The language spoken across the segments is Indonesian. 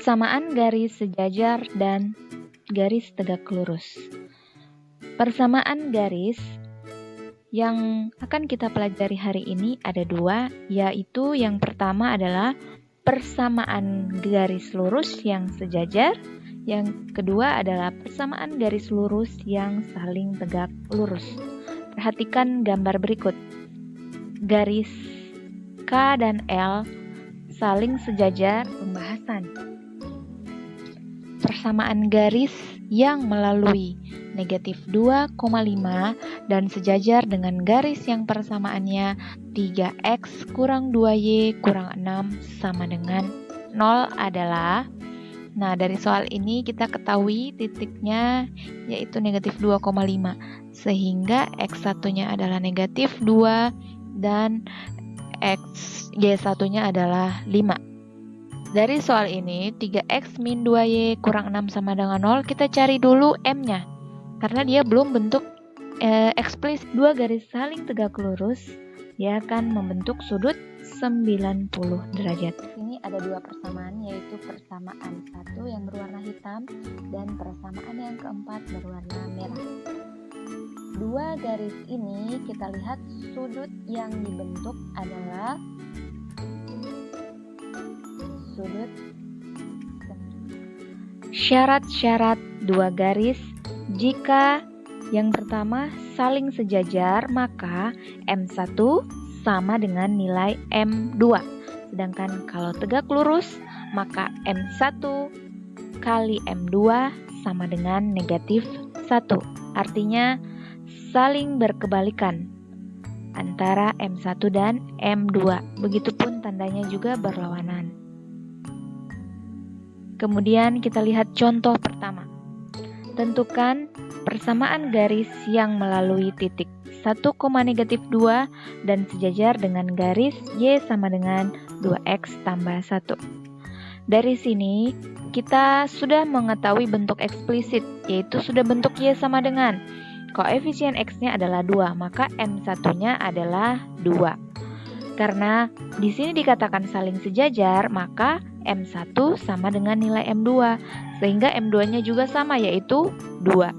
Persamaan garis sejajar dan garis tegak lurus. Persamaan garis yang akan kita pelajari hari ini ada dua, yaitu yang pertama adalah persamaan garis lurus yang sejajar, yang kedua adalah persamaan garis lurus yang saling tegak lurus. Perhatikan gambar berikut. Garis K dan L saling sejajar. Pembahasan persamaan garis yang melalui negatif 2,5 dan sejajar dengan garis yang persamaannya 3x kurang 2y kurang 6 sama dengan 0 adalah, nah dari soal ini kita ketahui titiknya yaitu negatif 2,5, sehingga x1 nya adalah negatif 2 dan y1 nya adalah 5. Dari soal ini 3x min 2y kurang 6 sama dengan 0, kita cari dulu m-nya karena dia belum bentuk eksplisit. Dua garis saling tegak lurus dia akan membentuk sudut 90 derajat. Ini ada dua persamaan, yaitu persamaan satu yang berwarna hitam dan persamaan yang keempat berwarna merah. Dua garis ini kita lihat sudut yang dibentuk adalah sudut. Syarat-syarat dua garis, jika yang pertama saling sejajar maka M1 sama dengan nilai M2. Sedangkan kalau tegak lurus maka M1 kali M2 sama dengan negatif 1. Artinya saling berkebalikan antara M1 dan M2. Begitupun tandanya juga berlawanan. Kemudian kita lihat contoh pertama. Tentukan persamaan garis yang melalui titik 1, negatif 2 dan sejajar dengan garis Y sama dengan 2X tambah 1. Dari sini kita sudah mengetahui bentuk eksplisit, yaitu sudah bentuk Y sama dengan koefisien X-nya adalah 2, maka M1-nya adalah 2. Karena di sini dikatakan saling sejajar, maka M1 sama dengan nilai M2, sehingga M2-nya juga sama, yaitu 2.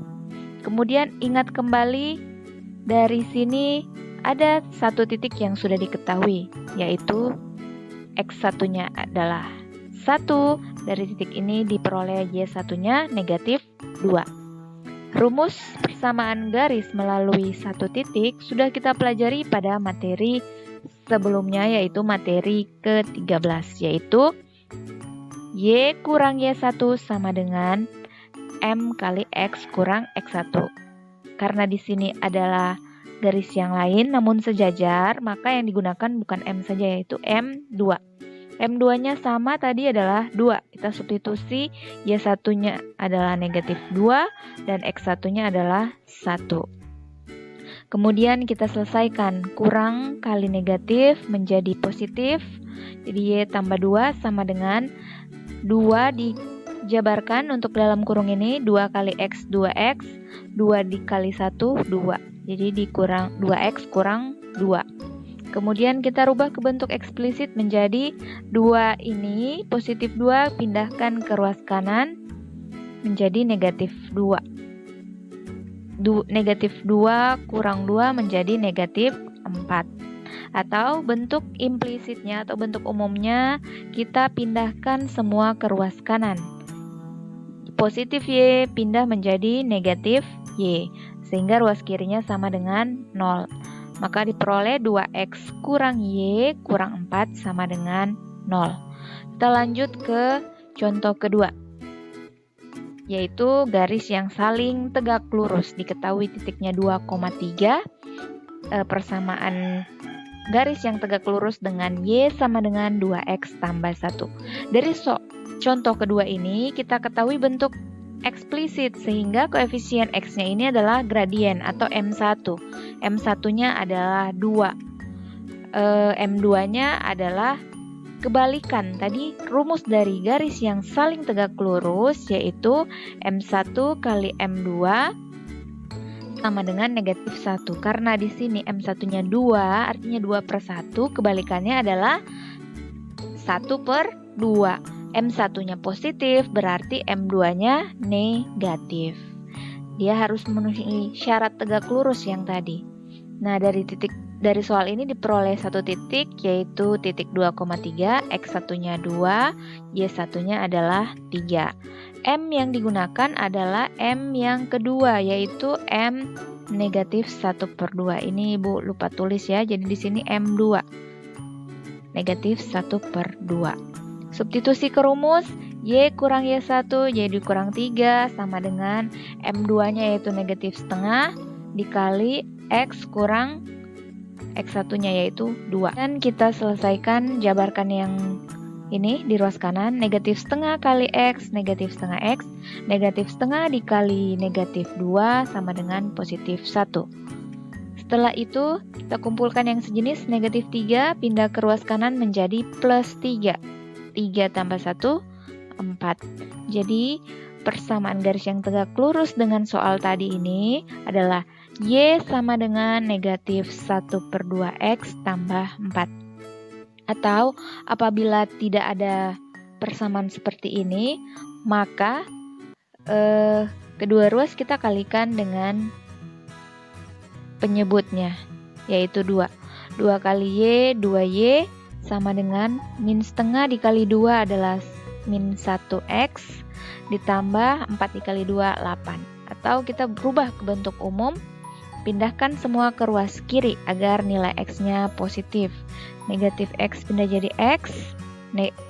Kemudian ingat kembali, dari sini ada satu titik yang sudah diketahui, yaitu X1-nya adalah 1. Dari titik ini diperoleh Y1-nya negatif 2. Rumus persamaan garis melalui satu titik sudah kita pelajari pada materi sebelumnya, yaitu materi ke-13, yaitu Y kurang Y1 sama dengan M kali X kurang X1. Karena di sini adalah garis yang lain namun sejajar, maka yang digunakan bukan M saja, yaitu M2. M2-nya sama tadi adalah 2. Kita substitusi, Y1-nya adalah negatif 2 dan X1-nya adalah 1. Kemudian kita selesaikan, kurang kali negatif menjadi positif. Jadi Y tambah 2 sama dengan 2 dijabarkan untuk dalam kurung ini 2 kali X 2X, 2 dikali 1 2. Jadi dikurang 2X kurang 2. Kemudian kita rubah ke bentuk eksplisit menjadi 2 ini positif 2 pindahkan ke ruas kanan menjadi negatif 2. Negatif 2 kurang 2 menjadi negatif 4. Atau bentuk implisitnya atau bentuk umumnya kita pindahkan semua ke ruas kanan. Positif Y pindah menjadi negatif Y, sehingga ruas kirinya sama dengan 0. Maka diperoleh 2X kurang Y kurang 4 sama dengan 0. Kita lanjut ke contoh kedua, yaitu garis yang saling tegak lurus. Diketahui titiknya 2,3. Persamaan garis yang tegak lurus dengan Y sama dengan 2X tambah 1. Dari contoh kedua ini kita ketahui bentuk eksplisit, sehingga koefisien X-nya ini adalah gradien atau M1. M1-nya adalah 2. M2-nya adalah kebalikan. Tadi rumus dari garis yang saling tegak lurus yaitu M1 kali M2 sama dengan negatif 1. Karena di sini M1-nya 2, artinya 2/1, kebalikannya adalah 1/2. M1-nya positif, berarti M2-nya negatif. Dia harus memenuhi syarat tegak lurus yang tadi. Nah, dari soal ini diperoleh satu titik, yaitu titik 2,3, X1-nya 2, Y1-nya adalah 3. M yang digunakan adalah M yang kedua, yaitu M negatif 1/2. Ini Ibu lupa tulis ya, jadi di sini M2. Negatif 1/2. Substitusi ke rumus, Y kurang Y1, Y dikurang 3 sama dengan M2-nya yaitu negatif setengah dikali X kurang X1-nya yaitu 2. Dan kita selesaikan, jabarkan yang ini di ruas kanan, negatif setengah kali X, negatif setengah X, negatif setengah dikali negatif 2 sama dengan positif 1. Setelah itu, kita kumpulkan yang sejenis negatif 3, pindah ke ruas kanan menjadi plus 3. 3 tambah 1, 4. Jadi, persamaan garis yang tegak lurus dengan soal tadi ini adalah Y sama dengan negatif 1/2X tambah 4. Atau, apabila tidak ada persamaan seperti ini, maka kedua ruas kita kalikan dengan penyebutnya, yaitu 2. 2 kali Y, 2Y, sama dengan min setengah dikali 2 adalah min 1X, ditambah 4 dikali 2, 8. Atau kita berubah ke bentuk umum, pindahkan semua ke ruas kiri agar nilai X-nya positif. Negatif X pindah jadi X,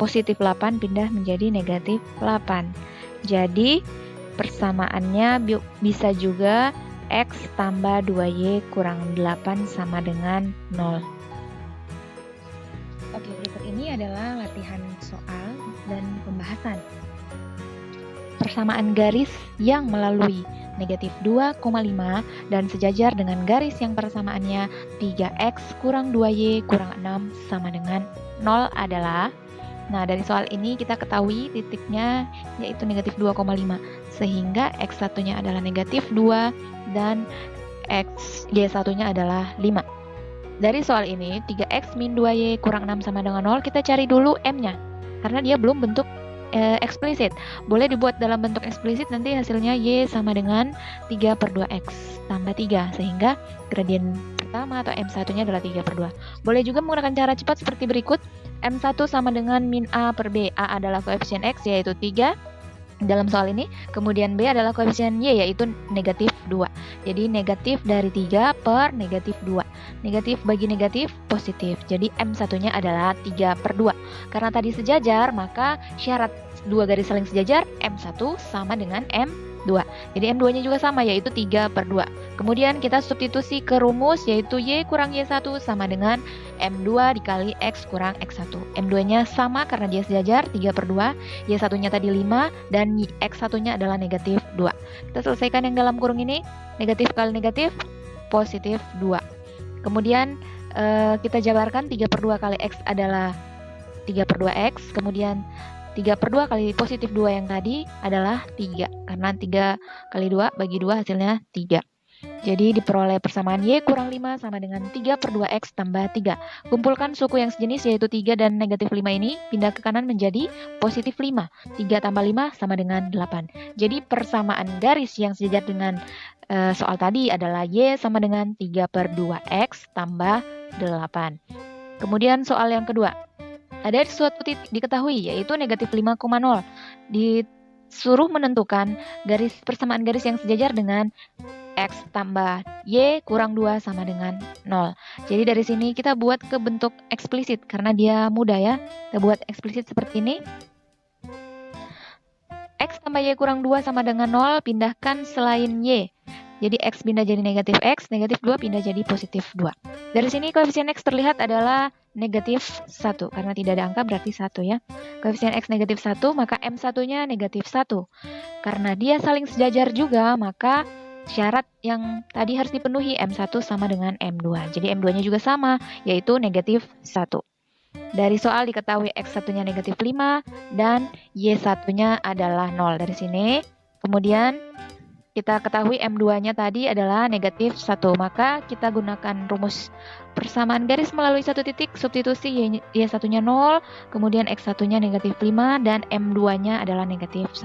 positif 8 pindah menjadi negatif 8. Jadi persamaannya bisa juga X tambah 2Y kurang 8 sama dengan 0. Oke, berikut ini adalah latihan soal dan pembahasan. Persamaan garis yang melalui negatif 2,5 dan sejajar dengan garis yang persamaannya 3X kurang 2Y kurang 6 sama dengan 0 adalah, nah dari soal ini kita ketahui titiknya yaitu negatif 2,5, sehingga X1-nya adalah negatif 2 dan Y1-nya adalah 5. Dari soal ini, 3X min 2Y kurang 6 sama dengan 0, kita cari dulu M-nya. Karena dia belum bentuk eksplisit. Boleh dibuat dalam bentuk eksplisit, nanti hasilnya Y sama dengan 3/2X tambah 3. Sehingga gradien pertama atau M1-nya adalah 3/2. Boleh juga menggunakan cara cepat seperti berikut. M1 sama dengan min A per B. A adalah koefisien X, yaitu 3. Dalam soal ini, kemudian B adalah koefisien Y, yaitu negatif 2. Jadi negatif dari 3 per negatif 2. Negatif bagi negatif, positif. Jadi M1-nya adalah 3/2. Karena tadi sejajar, maka syarat dua garis saling sejajar, M1 sama dengan M2. Jadi M2-nya juga sama, yaitu 3/2. Kemudian kita substitusi ke rumus, yaitu Y kurang Y1 sama dengan M2 dikali X kurang X1. M2-nya sama karena dia sejajar, 3/2. Y1-nya tadi 5, dan X1-nya adalah negatif 2. Kita selesaikan yang dalam kurung ini, negatif kali negatif, positif 2. Kemudian kita jabarkan 3/2 kali X adalah 3/2X. Kemudian 3/2 kali positif 2 yang tadi adalah 3. Karena 3 kali 2 bagi 2 hasilnya 3. Jadi diperoleh persamaan Y kurang 5 sama dengan 3/2X tambah 3. Kumpulkan suku yang sejenis yaitu 3 dan negatif 5 ini, pindah ke kanan menjadi positif 5. 3 tambah 5 sama dengan 8. Jadi persamaan garis yang sejajar dengan soal tadi adalah Y sama dengan 3/2X tambah 8. Kemudian soal yang kedua. Ada suatu titik diketahui yaitu negatif 5,0. Disuruh menentukan persamaan garis yang sejajar dengan X tambah Y kurang 2 sama dengan 0. Jadi dari sini kita buat ke bentuk eksplisit karena dia mudah ya. Kita buat eksplisit seperti ini. X tambah Y kurang 2 sama dengan 0, pindahkan selain Y. Jadi X pindah jadi negatif X, negatif 2 pindah jadi positif 2. Dari sini koefisien X terlihat adalah negatif 1. Karena tidak ada angka berarti 1 ya. Koefisien X negatif 1, maka M1-nya negatif 1. Karena dia saling sejajar juga, maka syarat yang tadi harus dipenuhi, M1 sama dengan M2. Jadi M2-nya juga sama, yaitu negatif 1. Dari soal diketahui X1-nya negatif 5 dan Y1-nya adalah 0. Dari sini, kemudian Kita ketahui M2-nya tadi adalah negatif 1, maka kita gunakan rumus persamaan garis melalui satu titik, substitusi Y1-nya 0, kemudian X1-nya negatif 5, dan M2-nya adalah negatif 1.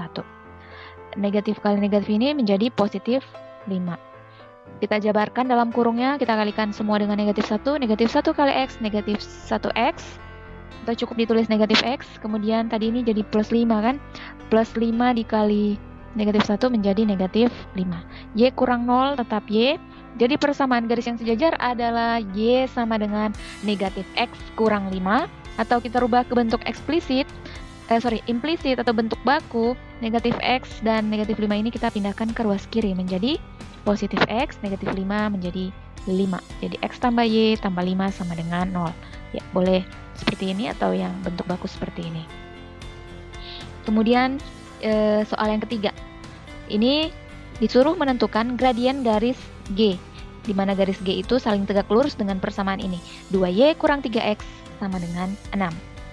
Negatif kali negatif ini menjadi positif 5. Kita jabarkan dalam kurungnya, kita kalikan semua dengan negatif 1, negatif 1 kali X, negatif 1X, atau cukup ditulis negatif X, kemudian tadi ini jadi plus 5 kan, plus 5 dikali negatif 1 menjadi negatif 5. Y kurang 0 tetap Y. Jadi persamaan garis yang sejajar adalah Y sama dengan negatif X kurang 5. Atau kita rubah ke bentuk implisit atau bentuk baku. Negatif X dan negatif 5 ini kita pindahkan ke ruas kiri menjadi positif X, negatif 5 menjadi 5. Jadi X tambah Y tambah 5 sama dengan 0. Ya, boleh seperti ini atau yang bentuk baku seperti ini. Kemudian soal yang ketiga, ini disuruh menentukan gradien garis G, di mana garis G itu saling tegak lurus dengan persamaan ini, 2Y kurang 3X sama dengan 6.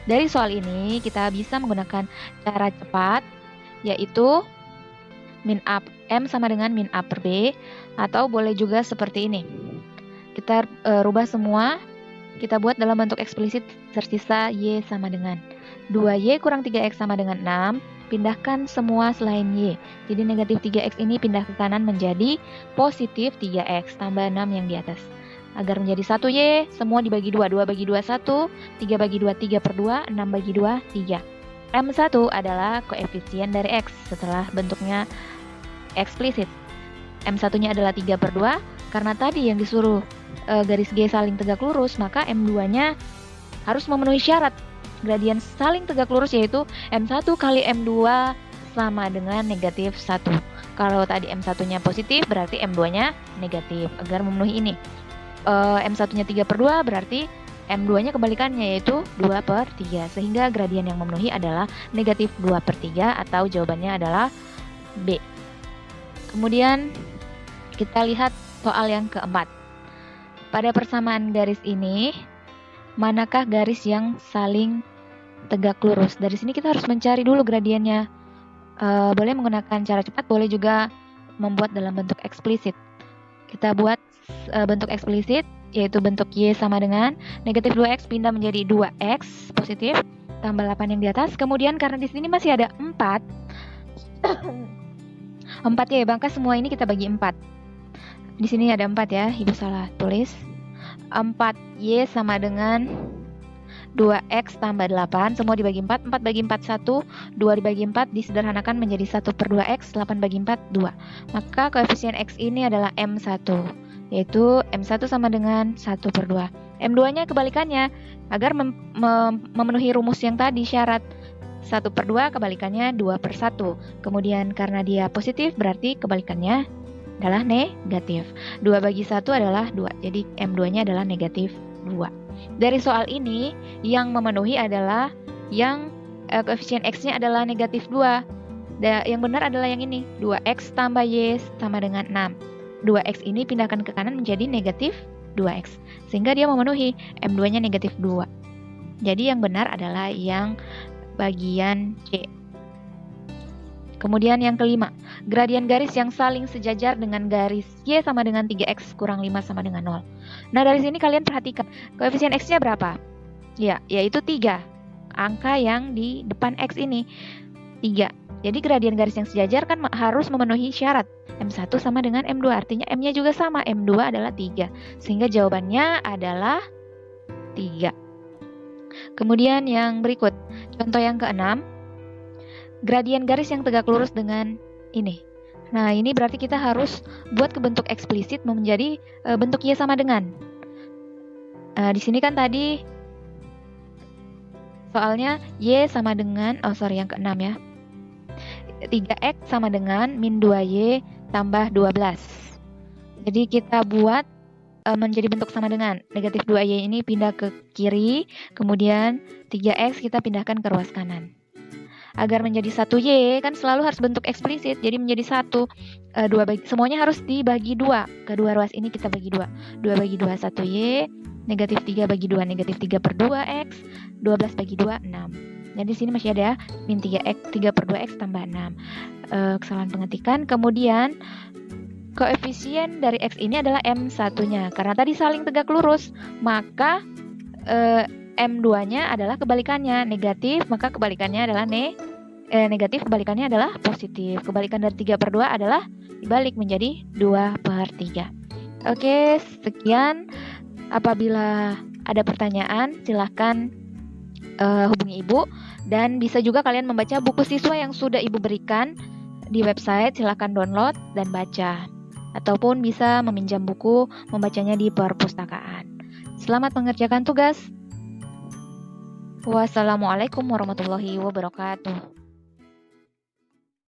Dari soal ini kita bisa menggunakan cara cepat, yaitu min A M sama dengan min A per B, atau boleh juga seperti ini. Kita rubah semua, kita buat dalam bentuk eksplisit, tersisa Y sama dengan 2Y kurang 3X sama dengan 6, pindahkan semua selain Y. Jadi negatif 3X ini pindah ke kanan menjadi positif 3X tambah 6 yang di atas. Agar menjadi 1Y, semua dibagi 2. 2 bagi 2, 1. 3 bagi 2, 3 per 2. 6 bagi 2, 3. M1 adalah koefisien dari X setelah bentuknya eksplisit. M1-nya adalah 3 per 2. Karena tadi yang disuruh garis G saling tegak lurus, maka M2-nya harus memenuhi syarat gradien saling tegak lurus, yaitu M1 kali M2 sama dengan negatif 1. Kalau tadi M1-nya positif, berarti M2-nya negatif. Agar memenuhi ini, M1-nya 3 per 2, berarti M2-nya kebalikannya, yaitu 2 per 3. Sehingga gradien yang memenuhi adalah negatif 2 per 3, atau jawabannya adalah B. Kemudian kita lihat soal yang keempat. Pada persamaan garis ini, manakah garis yang saling tegak lurus? Dari sini kita harus mencari dulu gradiennya. Boleh menggunakan cara cepat, boleh juga membuat dalam bentuk eksplisit. Kita buat bentuk eksplisit, yaitu bentuk Y sama dengan negatif 2X pindah menjadi 2X positif tambah 8 yang di atas. Kemudian karena di sini masih ada 4 4Y, maka semua ini kita bagi 4. Di sini ada 4 ya, Ibu salah tulis. 4Y sama dengan 2X tambah 8, semua dibagi 4, 4 bagi 4, 1, 2 dibagi 4, disederhanakan menjadi 1 per 2X, 8 bagi 4, 2. Maka koefisien X ini adalah M1, yaitu M1 sama dengan 1 per 2. M2-nya kebalikannya, agar memenuhi rumus yang tadi, syarat 1 per 2 kebalikannya 2 per 1. Kemudian karena dia positif, berarti kebalikannya adalah negatif. 2 bagi 1 adalah 2, jadi M2-nya adalah negatif 2. Dari soal ini, yang memenuhi adalah yang koefisien X-nya adalah negatif 2. Yang benar adalah yang ini, 2X tambah Y sama dengan 6. 2X ini pindahkan ke kanan menjadi negatif 2X. Sehingga dia memenuhi, M2-nya negatif 2. Jadi yang benar adalah yang bagian C. Kemudian yang kelima, gradien garis yang saling sejajar dengan garis Y sama dengan 3X kurang 5 sama dengan 0. Nah, dari sini kalian perhatikan, koefisien X-nya berapa? Ya, yaitu 3. Angka yang di depan X ini 3. Jadi gradien garis yang sejajar kan harus memenuhi syarat M1 sama dengan M2. Artinya M-nya juga sama, M2 adalah 3. Sehingga jawabannya adalah 3. Kemudian yang berikut, contoh yang keenam, gradien garis yang tegak lurus dengan ini. Nah, ini berarti kita harus buat ke bentuk eksplisit menjadi bentuk Y sama dengan. Di sini kan tadi soalnya Y sama dengan, yang keenam ya. 3X sama dengan min 2Y tambah 12. Jadi kita buat menjadi bentuk sama dengan. Negatif 2Y ini pindah ke kiri, kemudian 3X kita pindahkan ke ruas kanan. Agar menjadi 1Y kan selalu harus bentuk eksplisit, jadi menjadi 1. Semuanya harus dibagi 2. Kedua ruas ini kita bagi 2. 2 bagi 2, 1Y. Negatif 3 bagi 2, negatif 3 per 2X. 12 bagi 2, 6. Jadi di sini masih ada min 3X, 3 per 2X tambah 6. kesalahan pengetikan. Kemudian koefisien dari X ini adalah M1-nya. Karena tadi saling tegak lurus, maka M2-nya adalah kebalikannya, negatif, maka kebalikannya adalah negatif, kebalikannya adalah positif. Kebalikan dari 3/2 adalah dibalik menjadi 2/3. Oke, sekian. Apabila ada pertanyaan, silahkan hubungi Ibu. Dan bisa juga kalian membaca buku siswa yang sudah Ibu berikan di website, silahkan download dan baca. Ataupun bisa meminjam buku, membacanya di perpustakaan. Selamat mengerjakan tugas. Wassalamualaikum warahmatullahi wabarakatuh.